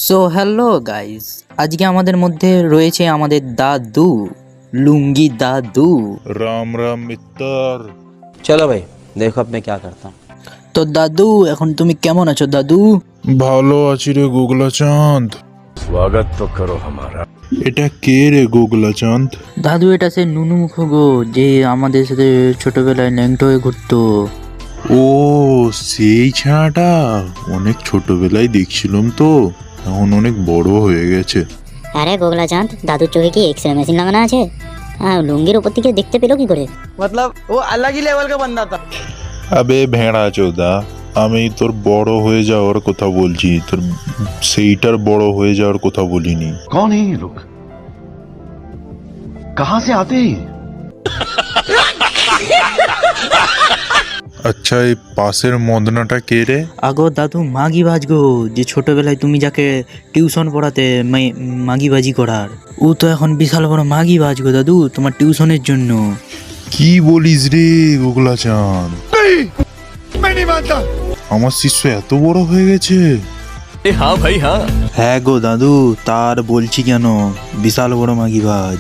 So hello guys, আজকে আমাদের মধ্যে রয়েছে আমাদের দাদু, লুঙ্গি দাদু। राम राम मित्र। चलो भाई देखो अब मैं क्या करता हूँ। তো দাদু, এখন তুমি কেমন আছো দাদু? ভালো আছি রে গুগলা চাঁদ। स्वागत तो करो हमारा। এটা কে রে গুগলা চাঁদ? দাদু, এটা সে নুনু মুখ গো, যে আমাদের সাথে ছোটবেলায় ল্যাংটো হয়ে ঘুরতো। ও সেই ছানাটা, অনেক ছোটবেলায় দেখছিলাম তো, এখন অনেক বড় হয়ে গেছে। আরে গোগলা চাঁদ, দাদুর চোখে কি এক্সরে মেশিন লাগানো আছে? হ্যাঁ, লুঙ্গির উপর থেকে দেখতে পেলো কি করে? मतलब वो अलग ही लेवल का बंदा था। আবে ভেড়া চোদা, আমি তোর বড় হয়ে যাওয়ার কথা বলছি, তোর সেইটার বড় হয়ে যাওয়ার কথা বলিনি। कौन है ये लोग? कहाँ से आते हैं? আচ্ছা, এই পাশের মদনাটা কে রে? আগো দাদু, মাগিবাজ গো, যে ছোটবেলায় তুমি যাকে টিউশন পড়াতে মাগিবাজি করার, ও তো এখন বিশাল বড় মাগিবাজ গো দাদু, তোমার টিউশনের জন্য। কি বলিস রে গুগলা চাঁদ? আমার শিষ্য এত বড় হয়ে গেছে? हाँ भाई हाँ। হ্যাঁ গো দাদু, তার বলছি কেন, বিশাল বড় মাগিবাজ।